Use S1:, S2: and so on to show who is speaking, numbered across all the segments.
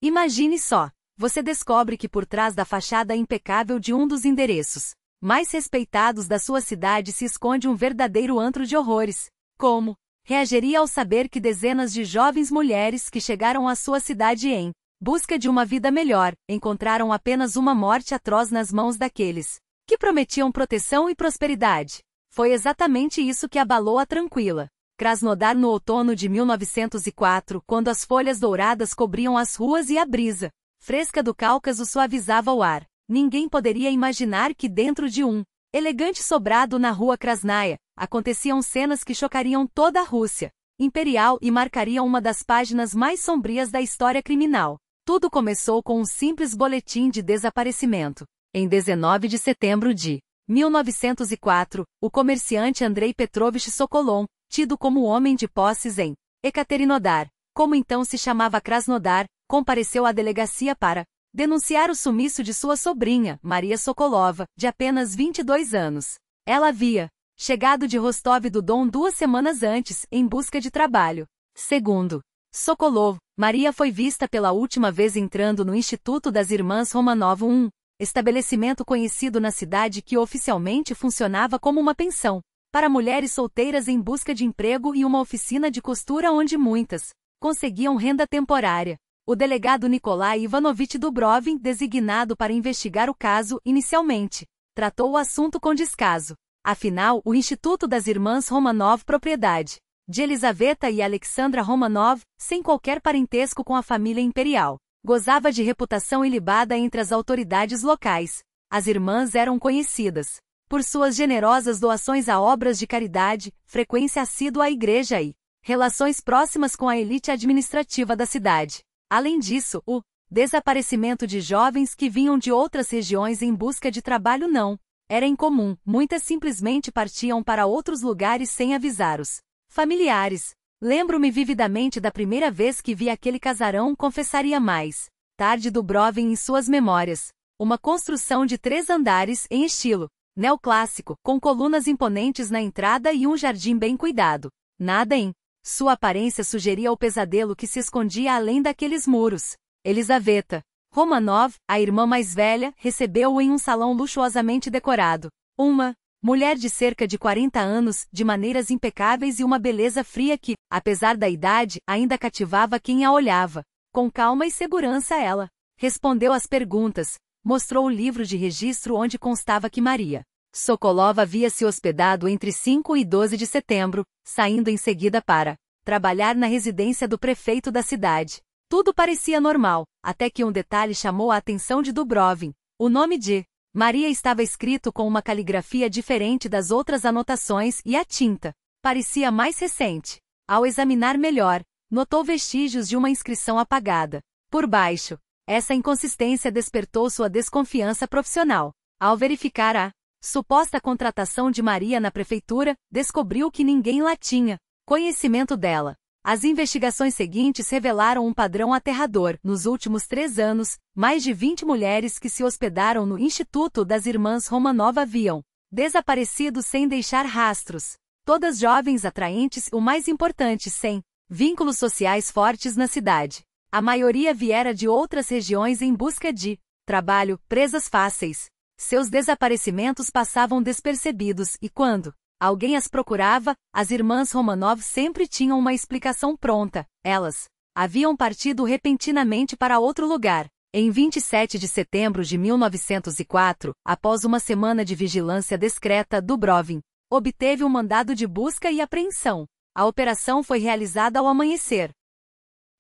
S1: Imagine só, você descobre que por trás da fachada impecável de um dos endereços mais respeitados da sua cidade se esconde um verdadeiro antro de horrores. Como reagiria ao saber que dezenas de jovens mulheres que chegaram à sua cidade em busca de uma vida melhor, encontraram apenas uma morte atroz nas mãos daqueles que prometiam proteção e prosperidade? Foi exatamente isso que abalou a tranquila Krasnodar no outono de 1904, quando as folhas douradas cobriam as ruas e a brisa fresca do Cáucaso suavizava o ar. Ninguém poderia imaginar que dentro de um elegante sobrado na rua Krasnaya, aconteciam cenas que chocariam toda a Rússia imperial e marcariam uma das páginas mais sombrias da história criminal. Tudo começou com um simples boletim de desaparecimento. Em 19 de setembro de 1904, o comerciante Andrei Petrovich Sokolov, tido como homem de posses em Ekaterinodar, como então se chamava Krasnodar, compareceu à delegacia para denunciar o sumiço de sua sobrinha, Maria Sokolova, de apenas 22 anos. Ela havia chegado de Rostov-do-Don 2 semanas antes, em busca de trabalho. Segundo Sokolov, Maria foi vista pela última vez entrando no Instituto das Irmãs Romanov, um estabelecimento conhecido na cidade que oficialmente funcionava como uma pensão para mulheres solteiras em busca de emprego e uma oficina de costura onde muitas conseguiam renda temporária. O delegado Nikolai Ivanovich Dubrovin, designado para investigar o caso, inicialmente tratou o assunto com descaso. Afinal, o Instituto das Irmãs Romanov, propriedade de Elizaveta e Alexandra Romanov, sem qualquer parentesco com a família imperial, gozava de reputação ilibada entre as autoridades locais. As irmãs eram conhecidas por suas generosas doações a obras de caridade, frequência assídua à igreja e relações próximas com a elite administrativa da cidade. Além disso, o desaparecimento de jovens que vinham de outras regiões em busca de trabalho não era incomum. Muitas simplesmente partiam para outros lugares sem avisar os familiares. Lembro-me vividamente da primeira vez que vi aquele casarão, confessaria mais tarde Dubrovin em suas memórias. Uma construção de 3 andares em estilo neoclássico, com colunas imponentes na entrada e um jardim bem cuidado. Nada em sua aparência sugeria o pesadelo que se escondia além daqueles muros. Elizaveta Romanov, a irmã mais velha, recebeu-o em um salão luxuosamente decorado. Uma mulher de cerca de 40 anos, de maneiras impecáveis e uma beleza fria que, apesar da idade, ainda cativava quem a olhava. Com calma e segurança ela respondeu às perguntas, mostrou o livro de registro onde constava que Maria Sokolov havia se hospedado entre 5 e 12 de setembro, saindo em seguida para trabalhar na residência do prefeito da cidade. Tudo parecia normal, até que um detalhe chamou a atenção de Dubrovin. O nome de Maria estava escrito com uma caligrafia diferente das outras anotações e a tinta parecia mais recente. Ao examinar melhor, notou vestígios de uma inscrição apagada por baixo. Essa inconsistência despertou sua desconfiança profissional. Ao verificar a suposta contratação de Maria na prefeitura, descobriu que ninguém lá tinha conhecimento dela. As investigações seguintes revelaram um padrão aterrador. Nos últimos 3 anos, mais de 20 mulheres que se hospedaram no Instituto das Irmãs Romanov haviam desaparecido sem deixar rastros. Todas jovens atraentes, o mais importante, sem vínculos sociais fortes na cidade. A maioria viera de outras regiões em busca de trabalho, presas fáceis. Seus desaparecimentos passavam despercebidos e quando alguém as procurava, as irmãs Romanov sempre tinham uma explicação pronta. Elas haviam partido repentinamente para outro lugar. Em 27 de setembro de 1904, após uma semana de vigilância discreta, Dubrovin obteve um mandado de busca e apreensão. A operação foi realizada ao amanhecer,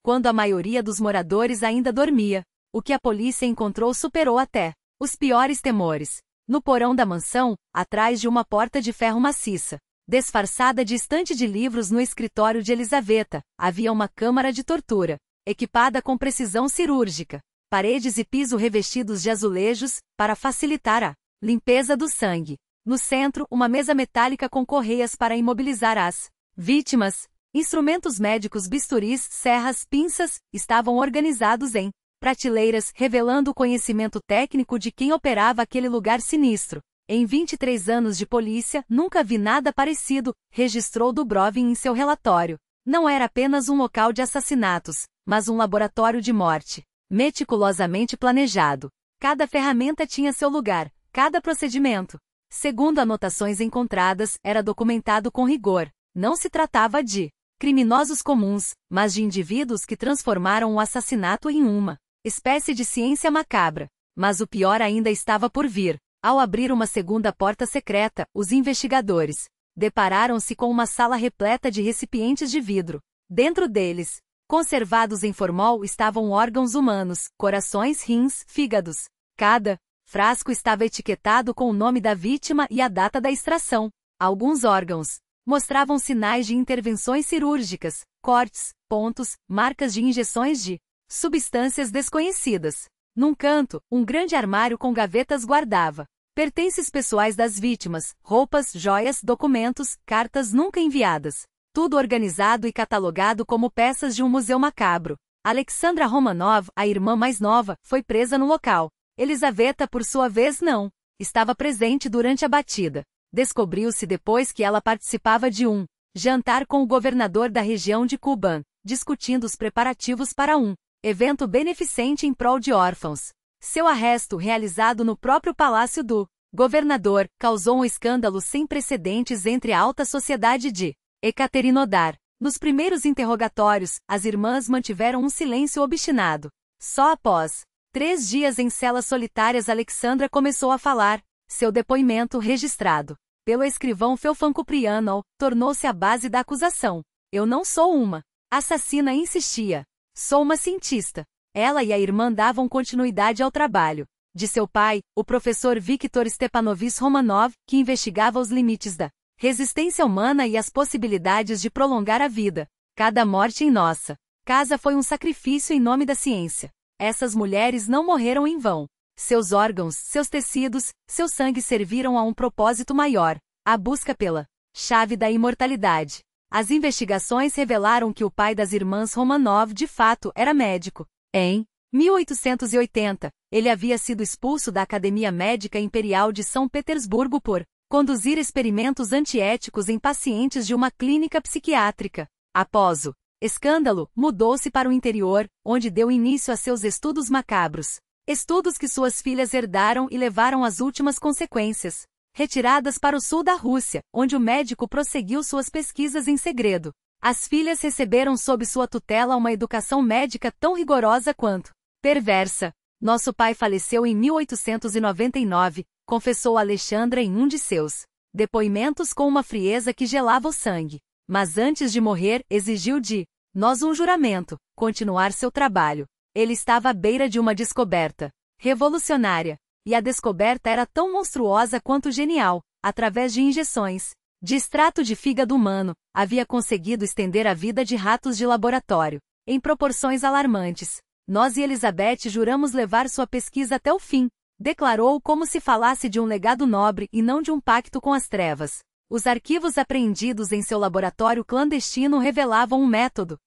S1: quando a maioria dos moradores ainda dormia. O que a polícia encontrou superou até os piores temores. No porão da mansão, atrás de uma porta de ferro maciça, disfarçada de estante de livros no escritório de Elizaveta, havia uma câmara de tortura, equipada com precisão cirúrgica, paredes e piso revestidos de azulejos, para facilitar a limpeza do sangue. No centro, uma mesa metálica com correias para imobilizar as vítimas. Instrumentos médicos, bisturis, serras, pinças, estavam organizados em prateleiras, revelando o conhecimento técnico de quem operava aquele lugar sinistro. Em 23 anos de polícia, nunca vi nada parecido, registrou Dubrovin em seu relatório. Não era apenas um local de assassinatos, mas um laboratório de morte. meticulosamente planejado. Cada ferramenta tinha seu lugar, cada procedimento, segundo anotações encontradas, era documentado com rigor. Não se tratava de criminosos comuns, mas de indivíduos que transformaram o assassinato em uma espécie de ciência macabra. Mas o pior ainda estava por vir. Ao abrir uma segunda porta secreta, os investigadores depararam-se com uma sala repleta de recipientes de vidro. Dentro deles, conservados em formol, estavam órgãos humanos, corações, rins, fígados. Cada frasco estava etiquetado com o nome da vítima e a data da extração. Alguns órgãos mostravam sinais de intervenções cirúrgicas, cortes, pontos, marcas de injeções de substâncias desconhecidas. Num canto, um grande armário com gavetas guardava pertences pessoais das vítimas, roupas, joias, documentos, cartas nunca enviadas. Tudo organizado e catalogado como peças de um museu macabro. Alexandra Romanov, a irmã mais nova, foi presa no local. Elizaveta, por sua vez, não estava presente durante a batida. Descobriu-se depois que ela participava de um jantar com o governador da região de Kuban, discutindo os preparativos para um evento beneficente em prol de órfãos. Seu arresto, realizado no próprio palácio do governador, causou um escândalo sem precedentes entre a alta sociedade de Ekaterinodar. Nos primeiros interrogatórios, as irmãs mantiveram um silêncio obstinado. Só após 3 dias em celas solitárias Alexandra começou a falar. Seu depoimento, registrado pelo escrivão Feofan Kuprianov, tornou-se a base da acusação. Eu não sou uma assassina, insistia. Sou uma cientista. Ela e a irmã davam continuidade ao trabalho de seu pai, o professor Viktor Stepanovich Romanov, que investigava os limites da resistência humana e as possibilidades de prolongar a vida. Cada morte em nossa casa foi um sacrifício em nome da ciência. Essas mulheres não morreram em vão. Seus órgãos, seus tecidos, seu sangue serviram a um propósito maior, a busca pela chave da imortalidade. As investigações revelaram que o pai das irmãs Romanov de fato era médico. Em 1880, ele havia sido expulso da Academia Médica Imperial de São Petersburgo por conduzir experimentos antiéticos em pacientes de uma clínica psiquiátrica. Após o escândalo, mudou-se para o interior, onde deu início a seus estudos macabros. Estudos que suas filhas herdaram e levaram às últimas consequências. Retiradas para o sul da Rússia, onde o médico prosseguiu suas pesquisas em segredo. As filhas receberam sob sua tutela uma educação médica tão rigorosa quanto perversa. Nosso pai faleceu em 1899, confessou Alexandra em um de seus depoimentos com uma frieza que gelava o sangue. Mas antes de morrer, exigiu de nós um juramento, continuar seu trabalho. Ele estava à beira de uma descoberta revolucionária. E a descoberta era tão monstruosa quanto genial. Através de injeções de extrato de fígado humano, havia conseguido estender a vida de ratos de laboratório, em proporções alarmantes. Nós e Elizabeth juramos levar sua pesquisa até o fim, declarou como se falasse de um legado nobre e não de um pacto com as trevas. Os arquivos apreendidos em seu laboratório clandestino revelavam um método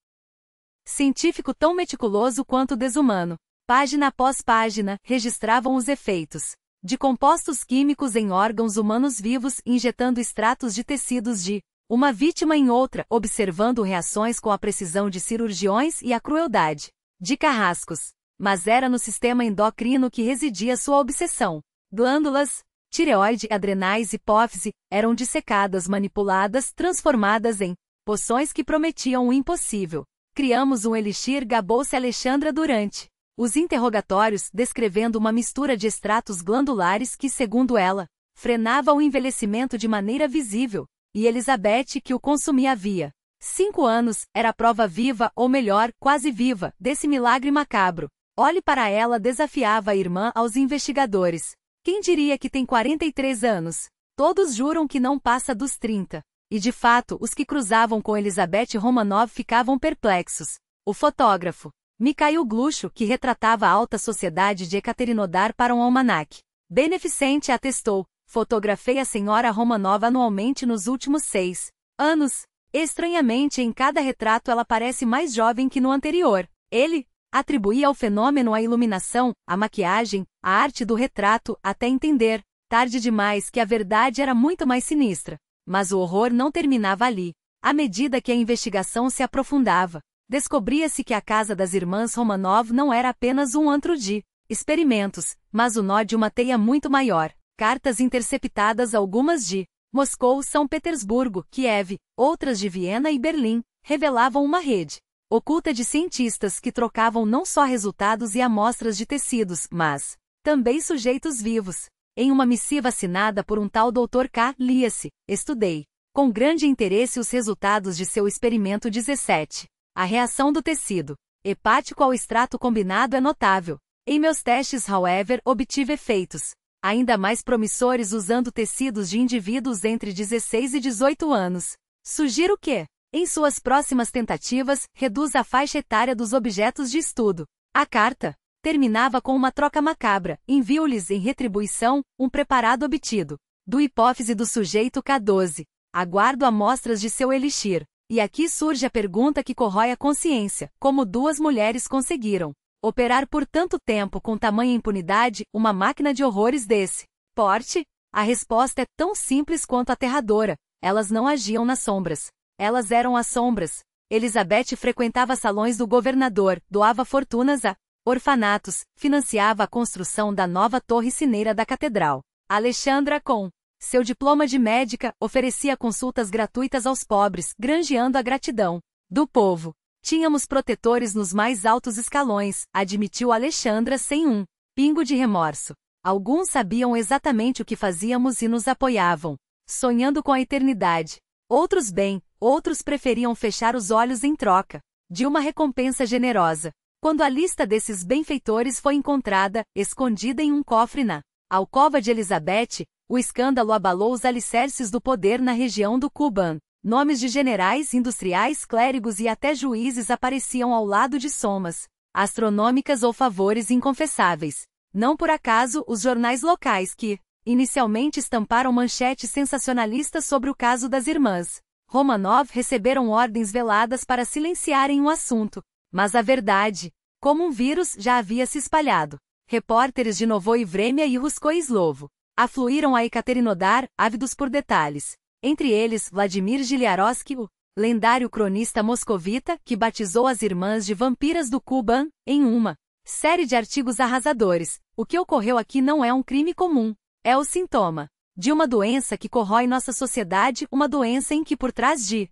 S1: científico tão meticuloso quanto desumano. Página após página, registravam os efeitos de compostos químicos em órgãos humanos vivos, injetando extratos de tecidos de uma vítima em outra, observando reações com a precisão de cirurgiões e a crueldade de carrascos. Mas era no sistema endocrino que residia sua obsessão. Glândulas, tireoide, adrenais, hipófise, eram dissecadas, manipuladas, transformadas em poções que prometiam o impossível. Criamos um elixir, gabou-se Alexandra durante os interrogatórios, descrevendo uma mistura de extratos glandulares que, segundo ela, frenava o envelhecimento de maneira visível, e Elizabeth, que o consumia havia 5 anos, era a prova viva, ou melhor, quase viva, desse milagre macabro. Olhe para ela, desafiava a irmã aos investigadores. Quem diria que tem 43 anos? Todos juram que não passa dos 30. E de fato, os que cruzavam com Elizabeth Romanov ficavam perplexos. O fotógrafo Mikhail Glucho, que retratava a alta sociedade de Ekaterinodar para um almanaque beneficente, atestou: fotografei a senhora Romanov anualmente nos últimos 6 anos. Estranhamente, em cada retrato ela parece mais jovem que no anterior. Ele atribuía ao fenômeno a iluminação, a maquiagem, a arte do retrato, até entender, tarde demais, que a verdade era muito mais sinistra. Mas o horror não terminava ali. À medida que a investigação se aprofundava, Descobria-se que a casa das irmãs Romanov não era apenas um antro de experimentos, mas o nó de uma teia muito maior. Cartas interceptadas, algumas de Moscou, São Petersburgo, Kiev, outras de Viena e Berlim, revelavam uma rede oculta de cientistas que trocavam não só resultados e amostras de tecidos, mas também sujeitos vivos. Em uma missiva assinada por um tal Dr. K. lia-se: estudei com grande interesse os resultados de seu experimento 17. A reação do tecido hepático ao extrato combinado é notável. Em meus testes, however, obtive efeitos ainda mais promissores usando tecidos de indivíduos entre 16 e 18 anos. Sugiro que, em suas próximas tentativas, reduza a faixa etária dos objetos de estudo. A carta terminava com uma troca macabra. Envio-lhes em retribuição um preparado obtido do hipófise do sujeito K12. Aguardo amostras de seu elixir. E aqui surge a pergunta que corrói a consciência: como duas mulheres conseguiram operar por tanto tempo com tamanha impunidade uma máquina de horrores desse porte? A resposta é tão simples quanto aterradora: elas não agiam nas sombras. Elas eram as sombras. Elizabeth frequentava salões do governador, doava fortunas a orfanatos, financiava a construção da nova torre cineira da catedral. Alexandra, com seu diploma de médica, oferecia consultas gratuitas aos pobres, granjeando a gratidão do povo. Tínhamos protetores nos mais altos escalões, admitiu Alexandra sem um pingo de remorso. Alguns sabiam exatamente o que fazíamos e nos apoiavam, sonhando com a eternidade. Outros bem, outros preferiam fechar os olhos em troca de uma recompensa generosa. Quando a lista desses benfeitores foi encontrada, escondida em um cofre na alcova de Elizabeth, o escândalo abalou os alicerces do poder na região do Kuban. Nomes de generais, industriais, clérigos e até juízes apareciam ao lado de somas astronômicas ou favores inconfessáveis. Não por acaso, os jornais locais que, inicialmente, estamparam manchetes sensacionalistas sobre o caso das irmãs Romanov receberam ordens veladas para silenciarem o assunto. Mas a verdade, como um vírus, já havia se espalhado. Repórteres de Novoe Vremya e Ruskoe-Slovo afluíram a Ekaterinodar, ávidos por detalhes. Entre eles, Vladimir Giliarovsky, o lendário cronista moscovita, que batizou as irmãs de vampiras do Kuban, em uma série de artigos arrasadores. O que ocorreu aqui não é um crime comum. É o sintoma de uma doença que corrói nossa sociedade, uma doença em que, por trás de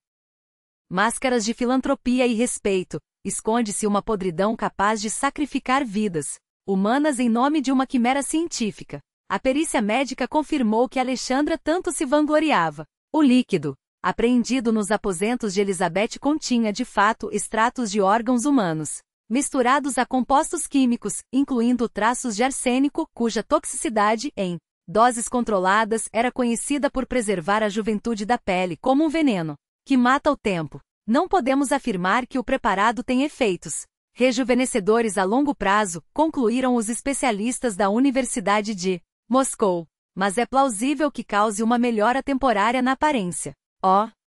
S1: máscaras de filantropia e respeito, esconde-se uma podridão capaz de sacrificar vidas humanas em nome de uma quimera científica. A perícia médica confirmou que Alexandra tanto se vangloriava. O líquido apreendido nos aposentos de Elizabeth continha, de fato, extratos de órgãos humanos, misturados a compostos químicos, incluindo traços de arsênico, cuja toxicidade, em doses controladas, era conhecida por preservar a juventude da pele, como um veneno que mata o tempo. Não podemos afirmar que o preparado tem efeitos rejuvenescedores a longo prazo, concluíram os especialistas da Universidade de Moscou, mas é plausível que cause uma melhora temporária na aparência.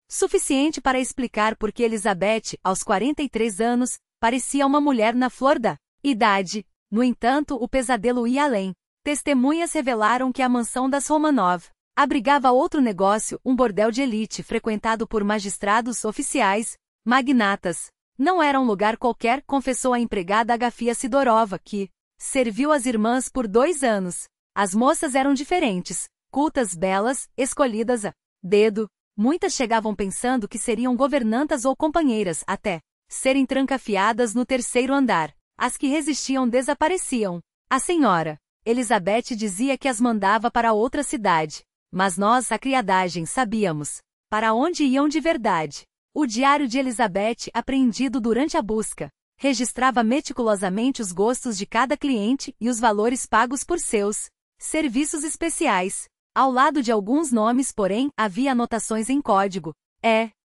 S1: Suficiente para explicar por que Elizabeth, aos 43 anos, parecia uma mulher na flor da idade. No entanto, o pesadelo ia além. Testemunhas revelaram que a mansão das Romanov abrigava outro negócio, um bordel de elite frequentado por magistrados oficiais, magnatas. Não era um lugar qualquer, confessou a empregada Agafia Sidorova, que serviu as irmãs por 2 anos. As moças eram diferentes, cultas, belas, escolhidas a dedo. Muitas chegavam pensando que seriam governantas ou companheiras, até serem trancafiadas no 3º andar. As que resistiam desapareciam. A senhora Elizabeth dizia que as mandava para outra cidade. Mas nós, a criadagem, sabíamos para onde iam de verdade. O diário de Elizabeth, apreendido durante a busca, registrava meticulosamente os gostos de cada cliente e os valores pagos por seus serviços especiais. Ao lado de alguns nomes, porém, havia anotações em código.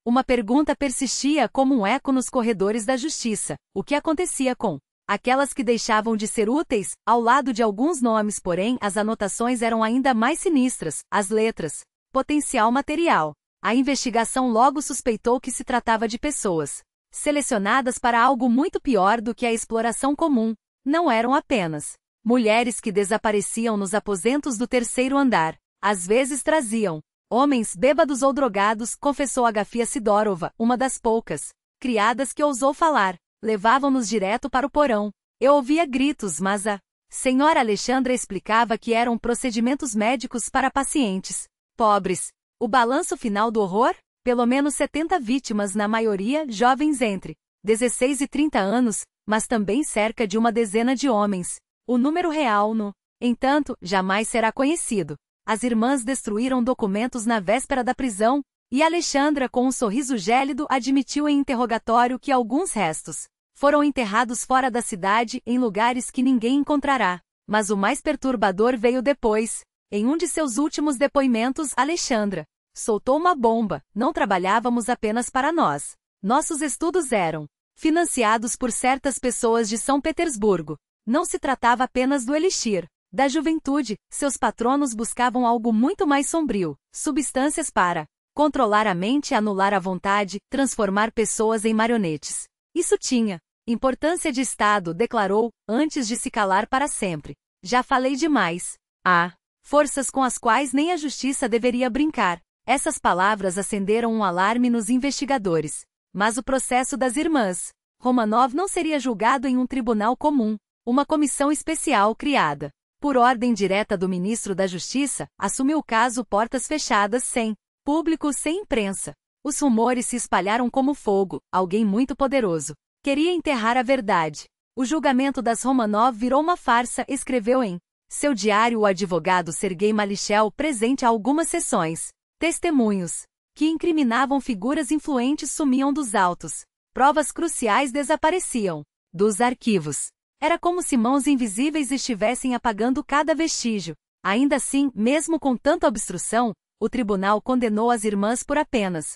S1: Uma pergunta persistia como um eco nos corredores da justiça: o que acontecia com aquelas que deixavam de ser úteis? Ao lado de alguns nomes, porém, as anotações eram ainda mais sinistras: as letras, potencial material. A investigação logo suspeitou que se tratava de pessoas selecionadas para algo muito pior do que a exploração comum. Não eram apenas mulheres que desapareciam nos aposentos do 3º andar. Às vezes traziam homens bêbados ou drogados, confessou Agafia Sidorova, uma das poucas criadas que ousou falar. Levavam-nos direto para o porão. Eu ouvia gritos, mas a senhora Alexandra explicava que eram procedimentos médicos para pacientes pobres. O balanço final do horror? Pelo menos 70 vítimas, na maioria jovens entre 16 e 30 anos, mas também cerca de uma dezena de homens. O número real, no entanto, jamais será conhecido. As irmãs destruíram documentos na véspera da prisão, e Alexandra, com um sorriso gélido, admitiu em interrogatório que alguns restos foram enterrados fora da cidade, em lugares que ninguém encontrará. Mas o mais perturbador veio depois. Em um de seus últimos depoimentos, Alexandra soltou uma bomba. Não trabalhávamos apenas para nós. Nossos estudos eram financiados por certas pessoas de São Petersburgo. Não se tratava apenas do elixir da juventude, seus patronos buscavam algo muito mais sombrio, substâncias para controlar a mente e anular a vontade, transformar pessoas em marionetes. Isso tinha importância de Estado, declarou, antes de se calar para sempre. Já falei demais. Há forças com as quais nem a justiça deveria brincar. Essas palavras acenderam um alarme nos investigadores. Mas o processo das irmãs Romanov não seria julgado em um tribunal comum. Uma comissão especial criada por ordem direta do ministro da Justiça assumiu o caso portas fechadas, sem público, sem imprensa. Os rumores se espalharam como fogo. Alguém muito poderoso queria enterrar a verdade. O julgamento das Romanov virou uma farsa, escreveu em seu diário o advogado Sergei Malichel, presente a algumas sessões. Testemunhos que incriminavam figuras influentes sumiam dos autos. Provas cruciais desapareciam dos arquivos. Era como se mãos invisíveis estivessem apagando cada vestígio. Ainda assim, mesmo com tanta obstrução, o tribunal condenou as irmãs por apenas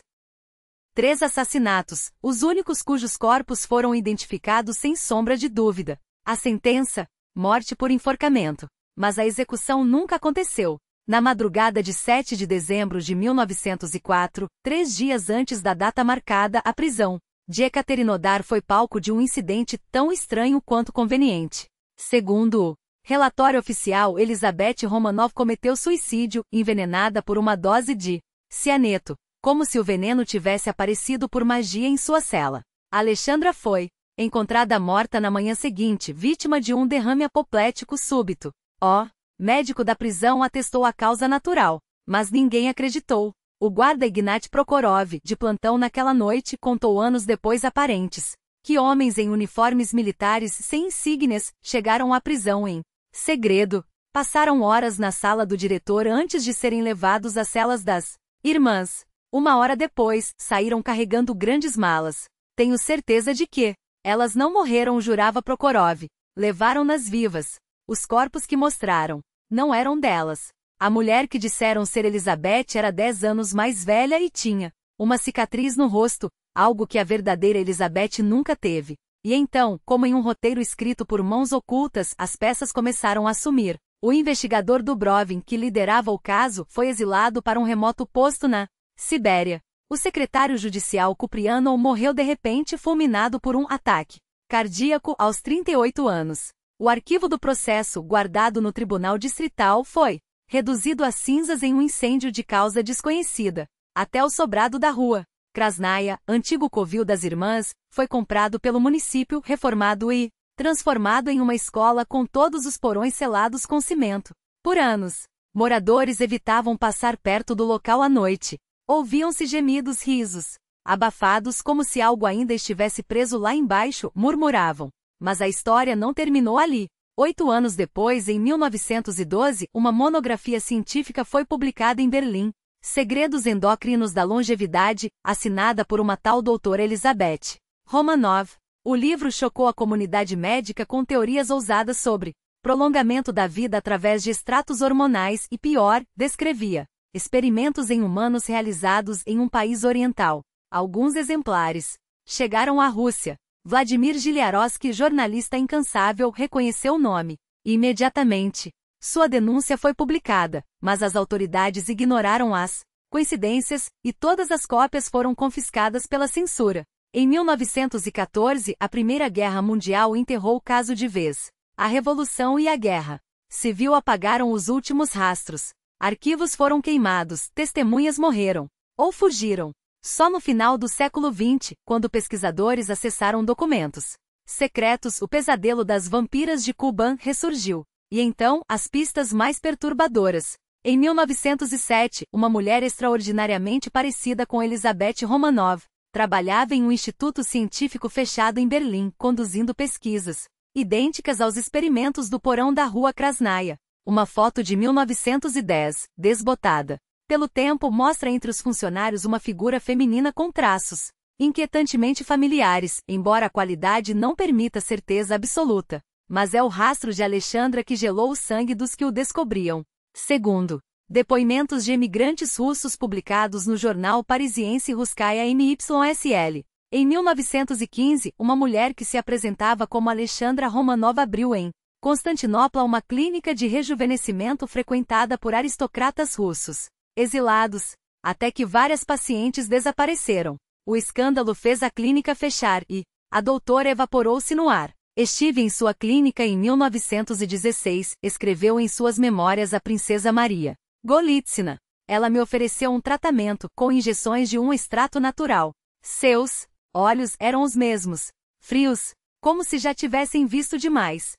S1: 3 assassinatos, os únicos cujos corpos foram identificados sem sombra de dúvida. A sentença? Morte por enforcamento. Mas a execução nunca aconteceu. Na madrugada de 7 de dezembro de 1904, 3 dias antes da data marcada, a prisão de Ekaterinodar foi palco de um incidente tão estranho quanto conveniente. Segundo o relatório oficial, Elizabeth Romanov cometeu suicídio, envenenada por uma dose de cianeto, como se o veneno tivesse aparecido por magia em sua cela. Alexandra foi encontrada morta na manhã seguinte, vítima de um derrame apoplético súbito. O médico da prisão atestou a causa natural, mas ninguém acreditou. O guarda Ignat Prokhorov, de plantão naquela noite, contou anos depois a parentes que homens em uniformes militares sem insígnias chegaram à prisão em segredo. Passaram horas na sala do diretor antes de serem levados às celas das irmãs. 1 hora depois, saíram carregando grandes malas. Tenho certeza de que elas não morreram, jurava Prokhorov. Levaram-nas vivas. Os corpos que mostraram não eram delas. A mulher que disseram ser Elizabeth era 10 anos mais velha e tinha uma cicatriz no rosto, algo que a verdadeira Elizabeth nunca teve. E então, como em um roteiro escrito por mãos ocultas, as peças começaram a sumir. O investigador Dubrovin, que liderava o caso, foi exilado para um remoto posto na Sibéria. O secretário judicial Kuprianov morreu de repente, fulminado por um ataque cardíaco aos 38 anos. O arquivo do processo, guardado no Tribunal Distrital, foi reduzido a cinzas em um incêndio de causa desconhecida. Até o sobrado da rua Krasnaya, antigo covil das irmãs, foi comprado pelo município, reformado e transformado em uma escola com todos os porões selados com cimento. Por anos, moradores evitavam passar perto do local à noite. Ouviam-se gemidos, risos abafados, como se algo ainda estivesse preso lá embaixo, murmuravam. Mas a história não terminou ali. 8 anos depois, em 1912, uma monografia científica foi publicada em Berlim, Segredos Endócrinos da Longevidade, assinada por uma tal doutora Elizabeth Romanov. O livro chocou a comunidade médica com teorias ousadas sobre prolongamento da vida através de extratos hormonais e, pior, descrevia experimentos em humanos realizados em um país oriental. Alguns exemplares chegaram à Rússia. Vladimir Giliarovsky, jornalista incansável, reconheceu o nome. Imediatamente, sua denúncia foi publicada, mas as autoridades ignoraram as coincidências, e todas as cópias foram confiscadas pela censura. Em 1914, a Primeira Guerra Mundial enterrou o caso de vez. A Revolução e a Guerra Civil apagaram os últimos rastros. Arquivos foram queimados, testemunhas morreram ou fugiram. Só no final do século XX, quando pesquisadores acessaram documentos secretos, o pesadelo das vampiras de Kuban ressurgiu. E então, as pistas mais perturbadoras. Em 1907, uma mulher extraordinariamente parecida com Elizabeth Romanov trabalhava em um instituto científico fechado em Berlim, conduzindo pesquisas idênticas aos experimentos do porão da Rua Krasnaya. Uma foto de 1910, desbotada pelo tempo, mostra entre os funcionários uma figura feminina com traços inquietantemente familiares, embora a qualidade não permita certeza absoluta. Mas é o rastro de Alexandra que gelou o sangue dos que o descobriam. Segundo depoimentos de emigrantes russos publicados no jornal parisiense Russkaya MYSL. Em 1915, uma mulher que se apresentava como Alexandra Romanov abriu em Constantinopla uma clínica de rejuvenescimento frequentada por aristocratas russos exilados, até que várias pacientes desapareceram. O escândalo fez a clínica fechar e a doutora evaporou-se no ar. Estive em sua clínica em 1916, escreveu em suas memórias a princesa Maria Golitsina. Ela me ofereceu um tratamento com injeções de um extrato natural. Seus olhos eram os mesmos, frios, como se já tivessem visto demais.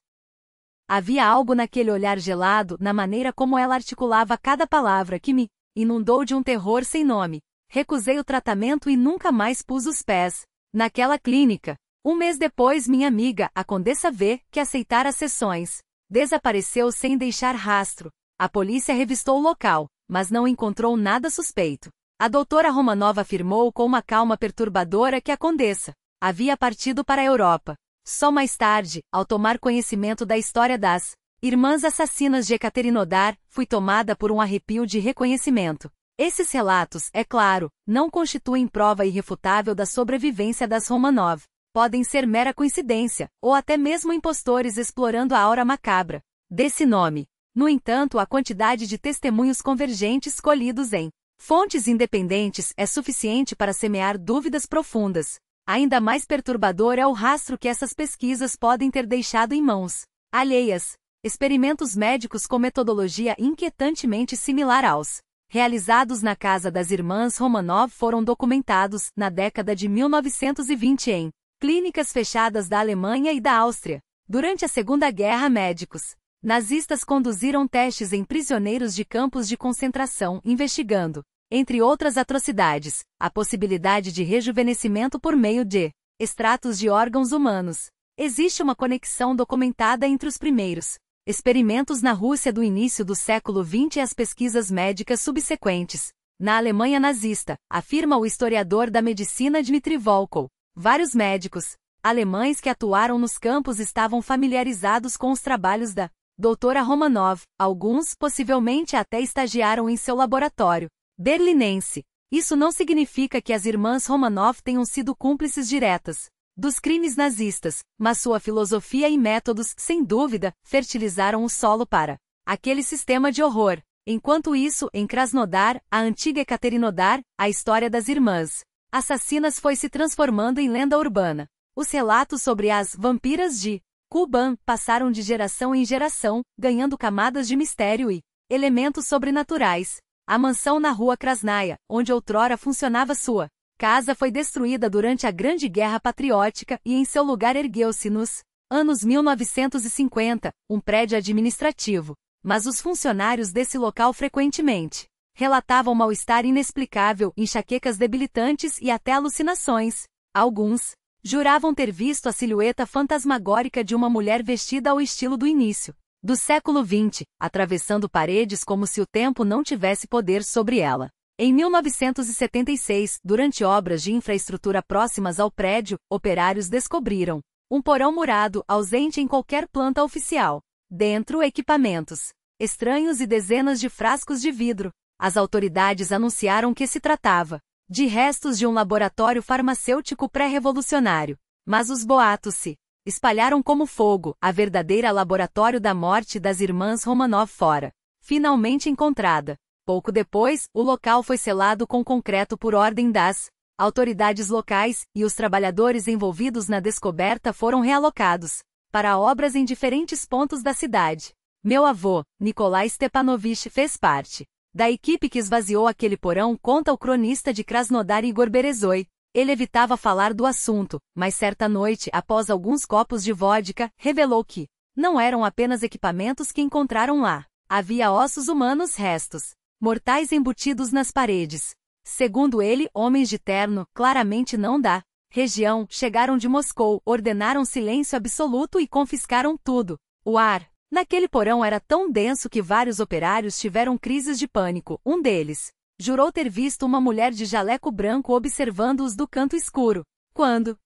S1: Havia algo naquele olhar gelado, na maneira como ela articulava cada palavra, que me inundou de um terror sem nome. Recusei o tratamento e nunca mais pus os pés naquela clínica. Um mês depois, minha amiga, a Condessa V, que aceitara as sessões, desapareceu sem deixar rastro. A polícia revistou o local, mas não encontrou nada suspeito. A doutora Romanov afirmou com uma calma perturbadora que a Condessa havia partido para a Europa. Só mais tarde, ao tomar conhecimento da história das irmãs assassinas de Ekaterinodar, fui tomada por um arrepio de reconhecimento. Esses relatos, é claro, não constituem prova irrefutável da sobrevivência das Romanov. Podem ser mera coincidência, ou até mesmo impostores explorando a aura macabra desse nome. No entanto, a quantidade de testemunhos convergentes colhidos em fontes independentes é suficiente para semear dúvidas profundas. Ainda mais perturbador é o rastro que essas pesquisas podem ter deixado em mãos alheias. Experimentos médicos com metodologia inquietantemente similar aos realizados na casa das irmãs Romanov foram documentados, na década de 1920 em clínicas fechadas da Alemanha e da Áustria. Durante a Segunda Guerra, médicos nazistas conduziram testes em prisioneiros de campos de concentração, investigando, entre outras atrocidades, a possibilidade de rejuvenescimento por meio de extratos de órgãos humanos. Existe uma conexão documentada entre os primeiros experimentos na Rússia do início do século XX e as pesquisas médicas subsequentes na Alemanha nazista, afirma o historiador da medicina Dmitry Volkov. Vários médicos alemães que atuaram nos campos estavam familiarizados com os trabalhos da doutora Romanov. Alguns, possivelmente, até estagiaram em seu laboratório berlinense. Isso não significa que as irmãs Romanov tenham sido cúmplices diretas dos crimes nazistas, mas sua filosofia e métodos, sem dúvida, fertilizaram o solo para aquele sistema de horror. Enquanto isso, em Krasnodar, a antiga Ekaterinodar, a história das irmãs assassinas foi se transformando em lenda urbana. Os relatos sobre as vampiras de Kuban passaram de geração em geração, ganhando camadas de mistério e elementos sobrenaturais. A mansão na Rua Krasnaya, onde outrora funcionava sua casa, foi destruída durante a Grande Guerra Patriótica e em seu lugar ergueu-se nos anos 1950, um prédio administrativo. Mas os funcionários desse local frequentemente relatavam mal-estar inexplicável, enxaquecas debilitantes e até alucinações. Alguns juravam ter visto a silhueta fantasmagórica de uma mulher vestida ao estilo do início do século XX, atravessando paredes como se o tempo não tivesse poder sobre ela. Em 1976, durante obras de infraestrutura próximas ao prédio, operários descobriram um porão murado, ausente em qualquer planta oficial. Dentro, equipamentos estranhos e dezenas de frascos de vidro. As autoridades anunciaram que se tratava de restos de um laboratório farmacêutico pré-revolucionário. Mas os boatos se espalharam como fogo. A verdadeira laboratório da morte das irmãs Romanov fora finalmente encontrada. Pouco depois, o local foi selado com concreto por ordem das autoridades locais, e os trabalhadores envolvidos na descoberta foram realocados para obras em diferentes pontos da cidade. Meu avô, Nikolai Stepanovich, fez parte Da equipe que esvaziou aquele porão, conta o cronista de Krasnodar Igor Berezoi. Ele evitava falar do assunto, mas certa noite, após alguns copos de vodka, revelou que não eram apenas equipamentos que encontraram lá. Havia ossos humanos, restos mortais embutidos nas paredes. Segundo ele, homens de terno, claramente não da região, chegaram de Moscou, ordenaram silêncio absoluto e confiscaram tudo. O ar naquele porão era tão denso que vários operários tiveram crises de pânico. Um deles jurou ter visto uma mulher de jaleco branco observando-os do canto escuro. Quando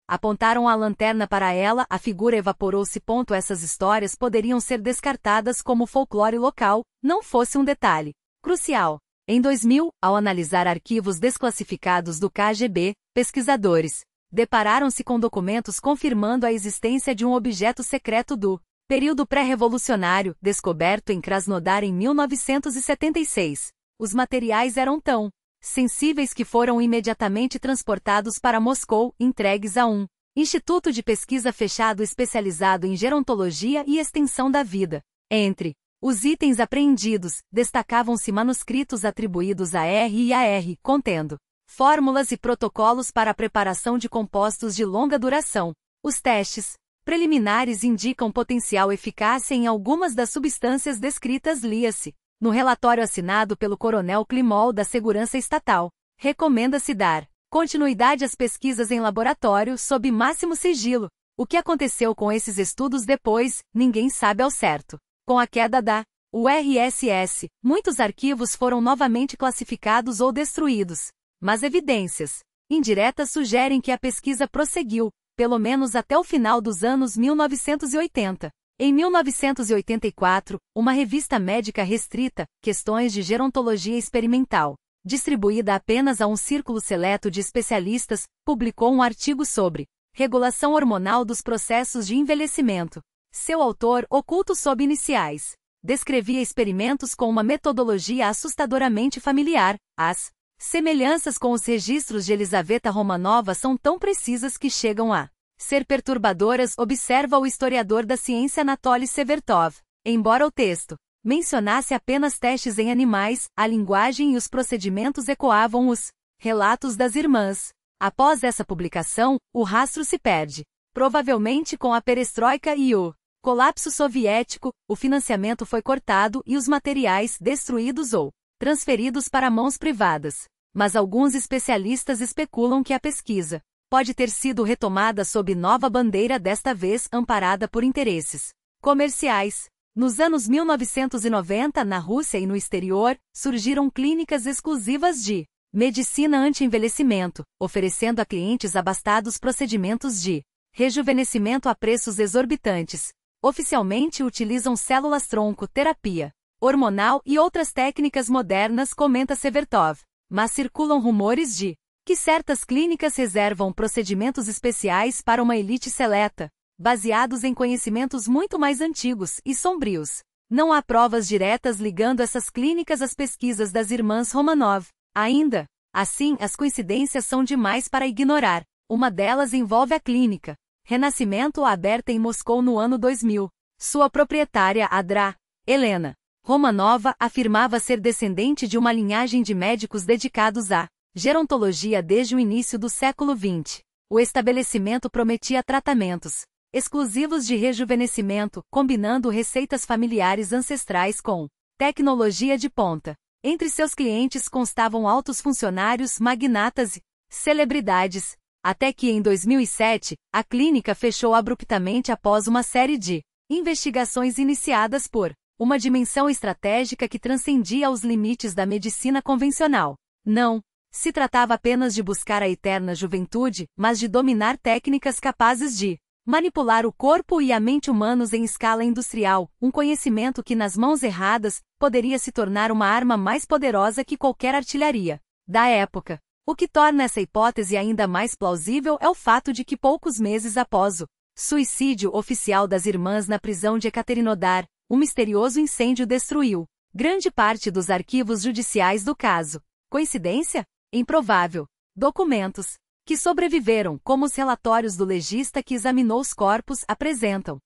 S1: apontaram a lanterna para ela, a figura evaporou-se. Essas histórias poderiam ser descartadas como folclore local, não fosse um detalhe crucial. Em 2000, ao analisar arquivos desclassificados do KGB, pesquisadores depararam-se com documentos confirmando a existência de um objeto secreto do período pré-revolucionário, descoberto em Krasnodar em 1976. Os materiais eram tão sensíveis que foram imediatamente transportados para Moscou, entregues a um instituto de pesquisa fechado especializado em gerontologia e extensão da vida. Entre os itens apreendidos, destacavam-se manuscritos atribuídos a RIAR, contendo fórmulas e protocolos para a preparação de compostos de longa duração. Os testes preliminares indicam potencial eficácia em algumas das substâncias descritas. Lia-se no relatório assinado pelo coronel Klimol da Segurança Estatal. Recomenda-se dar continuidade às pesquisas em laboratório sob máximo sigilo. O que aconteceu com esses estudos depois, ninguém sabe ao certo. Com a queda da URSS, muitos arquivos foram novamente classificados ou destruídos. Mas evidências indiretas sugerem que a pesquisa prosseguiu, pelo menos até o final dos anos 1980. Em 1984, uma revista médica restrita, Questões de Gerontologia Experimental, distribuída apenas a um círculo seleto de especialistas, publicou um artigo sobre regulação hormonal dos processos de envelhecimento. Seu autor, oculto sob iniciais, descrevia experimentos com uma metodologia assustadoramente familiar. As semelhanças com os registros de Elisaveta Romanova são tão precisas que chegam a ser perturbadoras, observa o historiador da ciência Anatoly Severtov. Embora o texto mencionasse apenas testes em animais, a linguagem e os procedimentos ecoavam os relatos das irmãs. Após essa publicação, o rastro se perde. Provavelmente com a perestroika e o colapso soviético, o financiamento foi cortado e os materiais destruídos ou transferidos para mãos privadas. Mas alguns especialistas especulam que a pesquisa pode ter sido retomada sob nova bandeira, desta vez amparada por interesses comerciais. Nos anos 1990, na Rússia e no exterior, surgiram clínicas exclusivas de medicina anti-envelhecimento, oferecendo a clientes abastados procedimentos de rejuvenescimento a preços exorbitantes. Oficialmente utilizam células-tronco, terapia hormonal e outras técnicas modernas, comenta Severtov. Mas circulam rumores de que certas clínicas reservam procedimentos especiais para uma elite seleta, baseados em conhecimentos muito mais antigos e sombrios. Não há provas diretas ligando essas clínicas às pesquisas das irmãs Romanov. Ainda assim, as coincidências são demais para ignorar. Uma delas envolve a clínica Renascimento, aberta em Moscou no ano 2000. Sua proprietária, Adra Helena Romanova, afirmava ser descendente de uma linhagem de médicos dedicados à gerontologia desde o início do século XX. O estabelecimento prometia tratamentos exclusivos de rejuvenescimento, combinando receitas familiares ancestrais com tecnologia de ponta. Entre seus clientes constavam altos funcionários, magnatas e celebridades, até que em 2007, a clínica fechou abruptamente após uma série de investigações iniciadas por uma dimensão estratégica que transcendia os limites da medicina convencional. Não se tratava apenas de buscar a eterna juventude, mas de dominar técnicas capazes de manipular o corpo e a mente humanos em escala industrial, um conhecimento que nas mãos erradas poderia se tornar uma arma mais poderosa que qualquer artilharia da época. O que torna essa hipótese ainda mais plausível é o fato de que poucos meses após o suicídio oficial das irmãs na prisão de Ekaterinodar, um misterioso incêndio destruiu grande parte dos arquivos judiciais do caso. Coincidência? Improvável. Documentos que sobreviveram, como os relatórios do legista que examinou os corpos, apresentam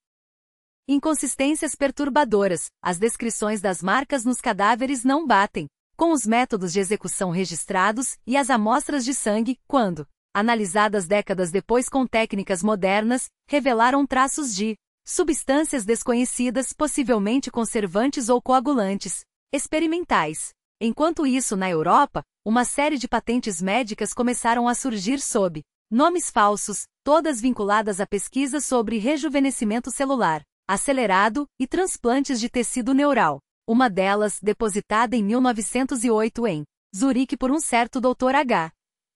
S1: Inconsistências perturbadoras. As descrições das marcas nos cadáveres não batem com os métodos de execução registrados e as amostras de sangue, quando analisadas décadas depois com técnicas modernas, revelaram traços de substâncias desconhecidas, possivelmente conservantes ou coagulantes, experimentais. Enquanto isso, na Europa, uma série de patentes médicas começaram a surgir sob nomes falsos, todas vinculadas a pesquisas sobre rejuvenescimento celular acelerado e transplantes de tecido neural. Uma delas, depositada em 1908 em Zurique por um certo Dr. H.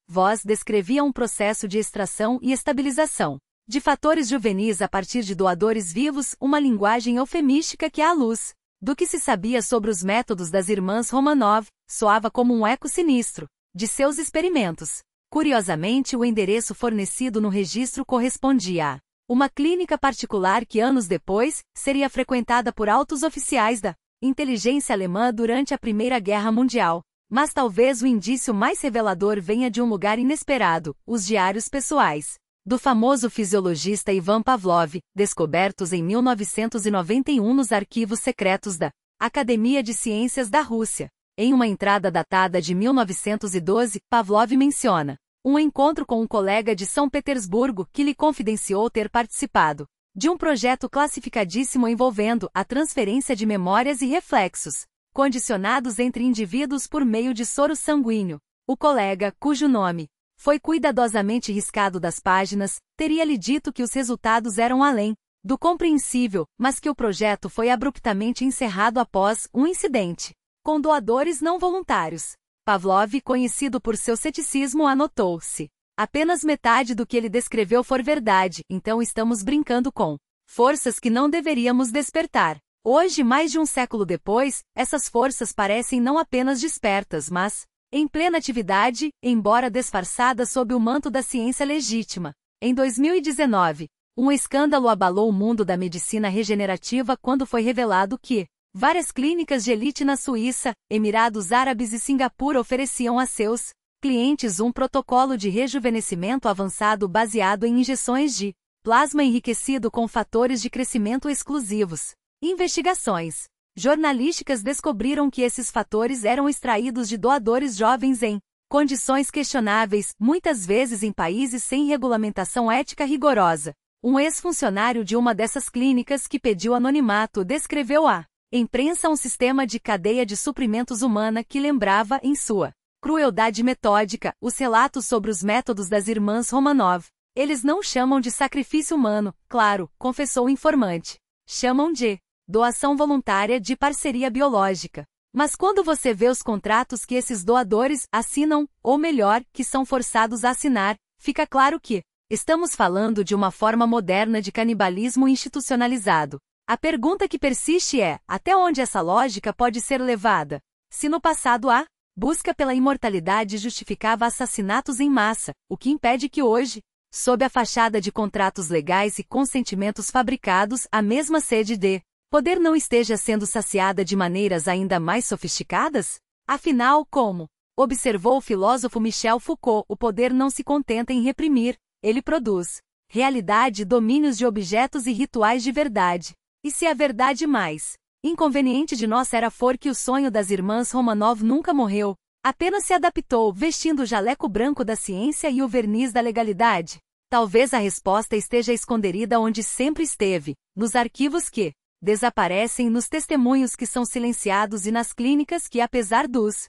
S1: Voss, descrevia um processo de extração e estabilização de fatores juvenis a partir de doadores vivos, uma linguagem eufemística que, à luz do que se sabia sobre os métodos das irmãs Romanov, soava como um eco sinistro de seus experimentos. Curiosamente, o endereço fornecido no registro correspondia a uma clínica particular que anos depois seria frequentada por altos oficiais da inteligência alemã durante a Primeira Guerra Mundial. Mas talvez o indício mais revelador venha de um lugar inesperado: os diários pessoais do famoso fisiologista Ivan Pavlov, descobertos em 1991 nos arquivos secretos da Academia de Ciências da Rússia. Em uma entrada datada de 1912, Pavlov menciona um encontro com um colega de São Petersburgo que lhe confidenciou ter participado de um projeto classificadíssimo envolvendo a transferência de memórias e reflexos condicionados entre indivíduos por meio de soro sanguíneo. O colega, cujo nome foi cuidadosamente riscado das páginas, teria lhe dito que os resultados eram além do compreensível, mas que o projeto foi abruptamente encerrado após um incidente com doadores não voluntários. Pavlov, conhecido por seu ceticismo, anotou: se apenas metade do que ele descreveu for verdade, então estamos brincando com forças que não deveríamos despertar. Hoje, mais de um século depois, essas forças parecem não apenas despertas, mas em plena atividade, embora disfarçadas sob o manto da ciência legítima. Em 2019, um escândalo abalou o mundo da medicina regenerativa quando foi revelado que várias clínicas de elite na Suíça, Emirados Árabes e Singapura ofereciam a seus clientes um protocolo de rejuvenescimento avançado baseado em injeções de plasma enriquecido com fatores de crescimento exclusivos. Investigações jornalísticas descobriram que esses fatores eram extraídos de doadores jovens em condições questionáveis, muitas vezes em países sem regulamentação ética rigorosa. Um ex-funcionário de uma dessas clínicas que pediu anonimato descreveu à imprensa um sistema de cadeia de suprimentos humana que lembrava, em sua crueldade metódica, os relatos sobre os métodos das irmãs Romanov. Eles não chamam de sacrifício humano, claro, confessou o informante. Chamam de doação voluntária de parceria biológica. Mas quando você vê os contratos que esses doadores assinam, ou melhor, que são forçados a assinar, fica claro que estamos falando de uma forma moderna de canibalismo institucionalizado. A pergunta que persiste é: até onde essa lógica pode ser levada? Se no passado a busca pela imortalidade justificava assassinatos em massa, o que impede que hoje, sob a fachada de contratos legais e consentimentos fabricados, a mesma sede de poder não esteja sendo saciada de maneiras ainda mais sofisticadas? Afinal, como observou o filósofo Michel Foucault, o poder não se contenta em reprimir, ele produz realidade, domínios de objetos e rituais de verdade. E se a verdade mais inconveniente de nós era for que o sonho das irmãs Romanov nunca morreu, apenas se adaptou, vestindo o jaleco branco da ciência e o verniz da legalidade? Talvez a resposta esteja escondida onde sempre esteve, nos arquivos que desaparecem, nos testemunhos que são silenciados e nas clínicas que, apesar dos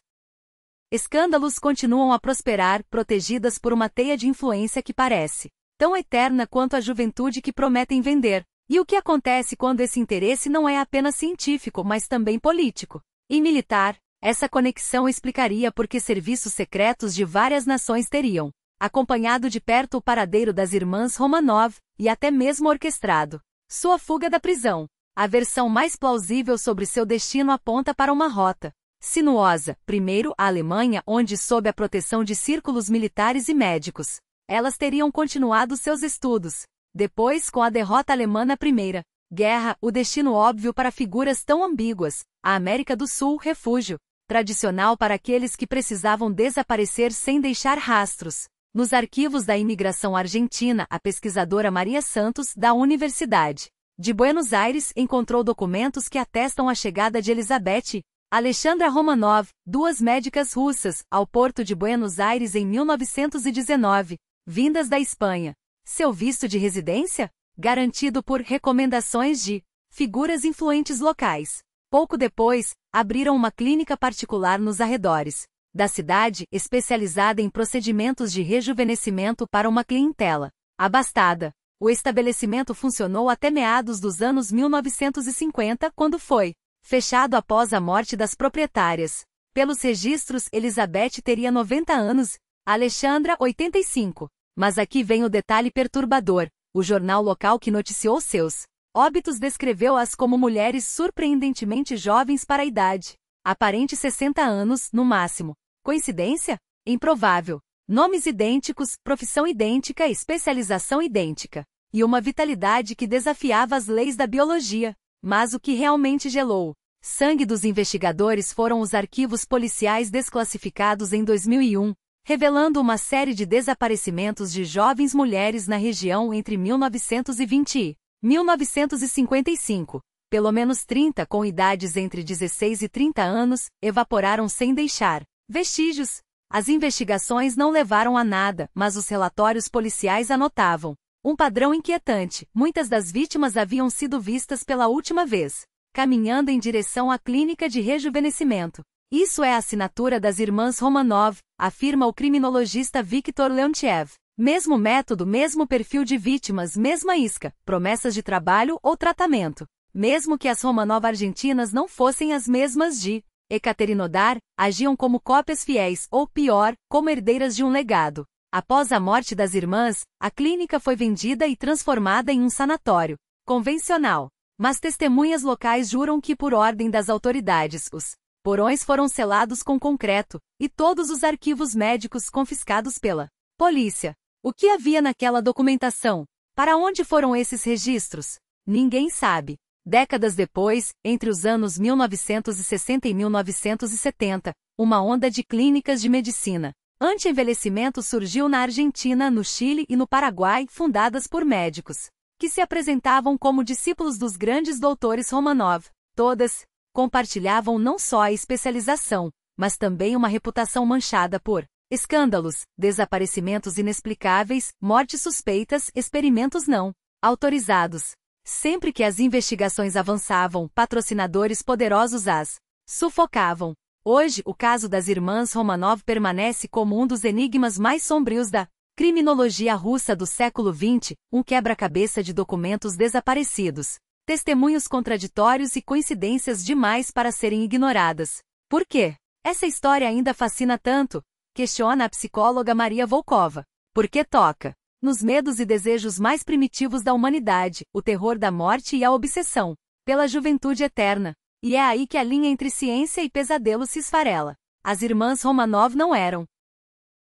S1: escândalos, continuam a prosperar, protegidas por uma teia de influência que parece tão eterna quanto a juventude que prometem vender. E o que acontece quando esse interesse não é apenas científico, mas também político e militar? Essa conexão explicaria por que serviços secretos de várias nações teriam acompanhado de perto o paradeiro das irmãs Romanov, e até mesmo orquestrado sua fuga da prisão. A versão mais plausível sobre seu destino aponta para uma rota sinuosa. Primeiro, a Alemanha, onde, sob a proteção de círculos militares e médicos, elas teriam continuado seus estudos. Depois, com a derrota alemã na Primeira Guerra, o destino óbvio para figuras tão ambíguas, a América do Sul, refúgio tradicional para aqueles que precisavam desaparecer sem deixar rastros. Nos arquivos da imigração argentina, a pesquisadora Maria Santos, da Universidade de Buenos Aires encontrou documentos que atestam a chegada de Elizabeth Alexandra Romanov, duas médicas russas, ao porto de Buenos Aires em 1919, vindas da Espanha. Seu visto de residência? Garantido por recomendações de figuras influentes locais. Pouco depois, abriram uma clínica particular nos arredores da cidade, especializada em procedimentos de rejuvenescimento para uma clientela abastada. O estabelecimento funcionou até meados dos anos 1950, quando foi fechado após a morte das proprietárias. Pelos registros, Elizabeth teria 90 anos, Alexandra 85. Mas aqui vem o detalhe perturbador. O jornal local que noticiou seus óbitos descreveu-as como mulheres surpreendentemente jovens para a idade. Aparente 60 anos, no máximo. Coincidência? Improvável. Nomes idênticos, profissão idêntica, especialização idêntica. E uma vitalidade que desafiava as leis da biologia. Mas o que realmente gelou sangue dos investigadores foram os arquivos policiais desclassificados em 2001, revelando uma série de desaparecimentos de jovens mulheres na região entre 1920 e 1955. Pelo menos 30 com idades entre 16 e 30 anos, evaporaram sem deixar vestígios. As investigações não levaram a nada, mas os relatórios policiais anotavam um padrão inquietante. Muitas das vítimas haviam sido vistas pela última vez caminhando em direção à clínica de rejuvenescimento. Isso é a assinatura das irmãs Romanov, afirma o criminologista Viktor Leontiev. Mesmo método, mesmo perfil de vítimas, mesma isca, promessas de trabalho ou tratamento. Mesmo que as Romanov argentinas não fossem as mesmas de Ekaterinodar, agiam como cópias fiéis, ou pior, como herdeiras de um legado. Após a morte das irmãs, a clínica foi vendida e transformada em um sanatório convencional. Mas testemunhas locais juram que, por ordem das autoridades, os porões foram selados com concreto, e todos os arquivos médicos confiscados pela polícia. O que havia naquela documentação? Para onde foram esses registros? Ninguém sabe. Décadas depois, entre os anos 1960 e 1970, uma onda de clínicas de medicina anti-envelhecimento surgiu na Argentina, no Chile e no Paraguai, fundadas por médicos que se apresentavam como discípulos dos grandes doutores Romanov. Todas compartilhavam não só a especialização, mas também uma reputação manchada por escândalos, desaparecimentos inexplicáveis, mortes suspeitas, experimentos não autorizados. Sempre que as investigações avançavam, patrocinadores poderosos as sufocavam. Hoje, o caso das irmãs Romanov permanece como um dos enigmas mais sombrios da criminologia russa do século XX, um quebra-cabeça de documentos desaparecidos, testemunhos contraditórios e coincidências demais para serem ignoradas. Por quê? Essa história ainda fascina tanto? Questiona a psicóloga Maria Volkova. Porque toca nos medos e desejos mais primitivos da humanidade, o terror da morte e a obsessão pela juventude eterna. E é aí que a linha entre ciência e pesadelo se esfarela. As irmãs Romanov não eram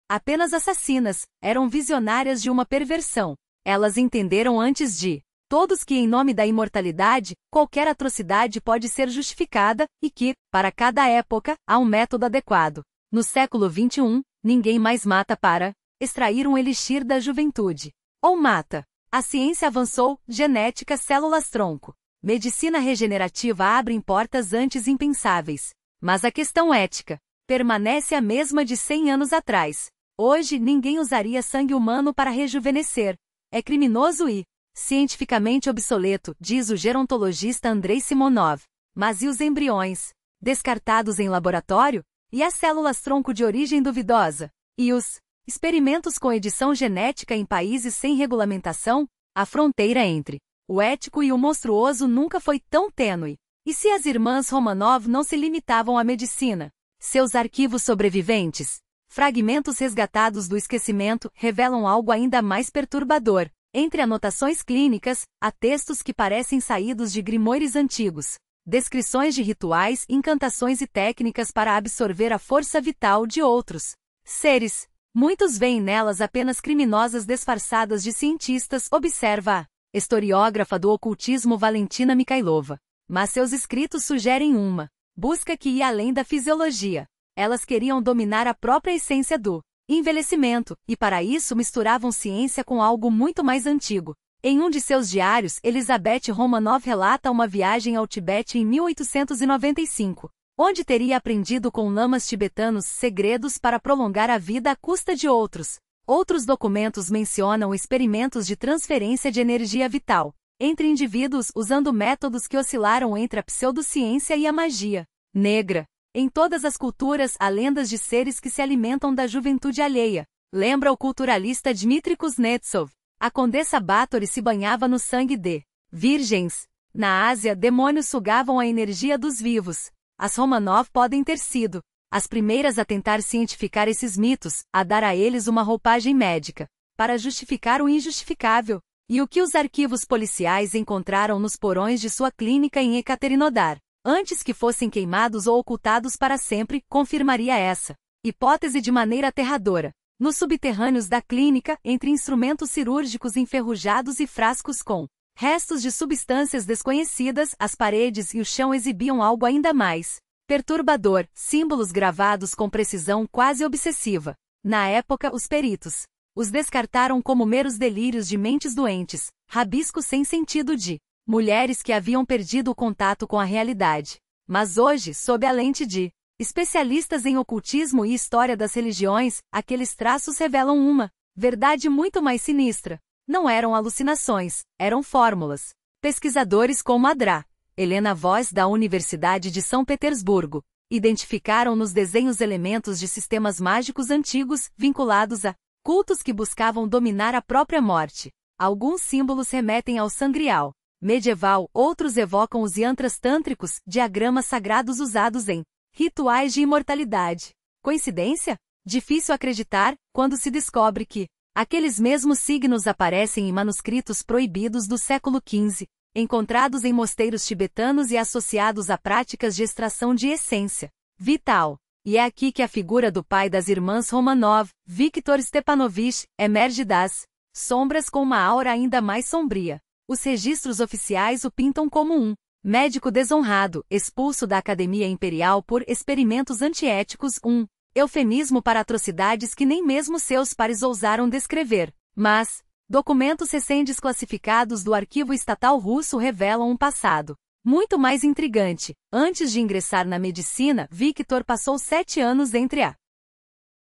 S1: apenas assassinas, eram visionárias de uma perversão. Elas entenderam antes de todos que, em nome da imortalidade, qualquer atrocidade pode ser justificada, e que, para cada época, há um método adequado. No século XXI, ninguém mais mata para extrair um elixir da juventude. Ou mata. A ciência avançou, genética, células-tronco. Medicina regenerativa abrem portas antes impensáveis. Mas a questão ética permanece a mesma de 100 anos atrás. Hoje, ninguém usaria sangue humano para rejuvenescer. É criminoso e cientificamente obsoleto, diz o gerontologista Andrei Simonov. Mas e os embriões? Descartados em laboratório? E as células-tronco de origem duvidosa? E os experimentos com edição genética em países sem regulamentação? A fronteira entre o ético e o monstruoso nunca foi tão tênue. E se as irmãs Romanov não se limitavam à medicina? Seus arquivos sobreviventes, fragmentos resgatados do esquecimento, revelam algo ainda mais perturbador. Entre anotações clínicas, há textos que parecem saídos de grimóires antigos, descrições de rituais, incantações e técnicas para absorver a força vital de outros seres. Muitos veem nelas apenas criminosas disfarçadas de cientistas, observa a historiógrafa do ocultismo Valentina Mikhailova. Mas seus escritos sugerem uma busca que ia além da fisiologia. Elas queriam dominar a própria essência do envelhecimento, e para isso misturavam ciência com algo muito mais antigo. Em um de seus diários, Elizabeth Romanov relata uma viagem ao Tibete em 1895, onde teria aprendido com lamas tibetanos segredos para prolongar a vida à custa de outros. Outros documentos mencionam experimentos de transferência de energia vital entre indivíduos usando métodos que oscilaram entre a pseudociência e a magia negra. Em todas as culturas há lendas de seres que se alimentam da juventude alheia. Lembra o culturalista Dmitry Kuznetsov. A condessa Bathory se banhava no sangue de virgens. Na Ásia, demônios sugavam a energia dos vivos. As Romanov podem ter sido as primeiras a tentar cientificar esses mitos, a dar a eles uma roupagem médica, para justificar o injustificável. E o que os arquivos policiais encontraram nos porões de sua clínica em Ekaterinodar, antes que fossem queimados ou ocultados para sempre, confirmaria essa hipótese de maneira aterradora. Nos subterrâneos da clínica, entre instrumentos cirúrgicos enferrujados e frascos com restos de substâncias desconhecidas, as paredes e o chão exibiam algo ainda mais perturbador, símbolos gravados com precisão quase obsessiva. Na época, os peritos os descartaram como meros delírios de mentes doentes, rabiscos sem sentido de mulheres que haviam perdido o contato com a realidade. Mas hoje, sob a lente de especialistas em ocultismo e história das religiões, aqueles traços revelam uma verdade muito mais sinistra. Não eram alucinações, eram fórmulas. Pesquisadores como Adra Helena Voss da Universidade de São Petersburgo identificaram nos desenhos elementos de sistemas mágicos antigos, vinculados a cultos que buscavam dominar a própria morte. Alguns símbolos remetem ao sangrial medieval, outros evocam os yantras tântricos, diagramas sagrados usados em rituais de imortalidade. Coincidência? Difícil acreditar, quando se descobre que aqueles mesmos signos aparecem em manuscritos proibidos do século XV, encontrados em mosteiros tibetanos e associados a práticas de extração de essência vital. E é aqui que a figura do pai das irmãs Romanov, Viktor Stepanovich, emerge das sombras com uma aura ainda mais sombria. Os registros oficiais o pintam como um médico desonrado, expulso da Academia Imperial por experimentos antiéticos, um eufemismo para atrocidades que nem mesmo seus pares ousaram descrever. Mas documentos recém-desclassificados do arquivo estatal russo revelam um passado muito mais intrigante. Antes de ingressar na medicina, Viktor passou 7 anos entre a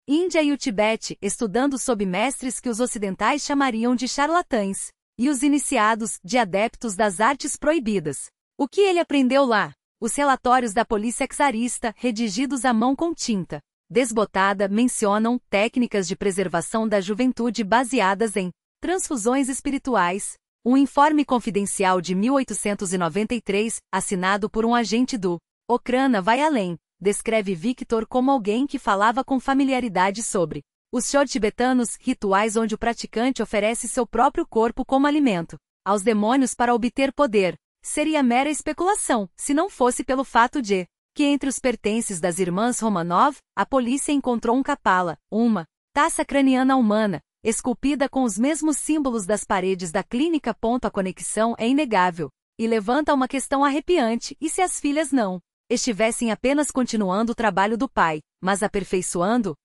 S1: Índia e o Tibete, estudando sob mestres que os ocidentais chamariam de charlatães, e os iniciados, de adeptos das artes proibidas. O que ele aprendeu lá? Os relatórios da polícia czarista, redigidos à mão com tinta desbotada, mencionam técnicas de preservação da juventude baseadas em transfusões espirituais. Um informe confidencial de 1893, assinado por um agente do Okhrana vai além, descreve Viktor como alguém que falava com familiaridade sobre os shor tibetanos, rituais onde o praticante oferece seu próprio corpo como alimento aos demônios para obter poder. Seria mera especulação, se não fosse pelo fato de que entre os pertences das irmãs Romanov, a polícia encontrou um kapala, uma taça craniana humana, esculpida com os mesmos símbolos das paredes da clínica. A conexão é inegável, e levanta uma questão arrepiante: e se as filhas não estivessem apenas continuando o trabalho do pai, mas aperfeiçoando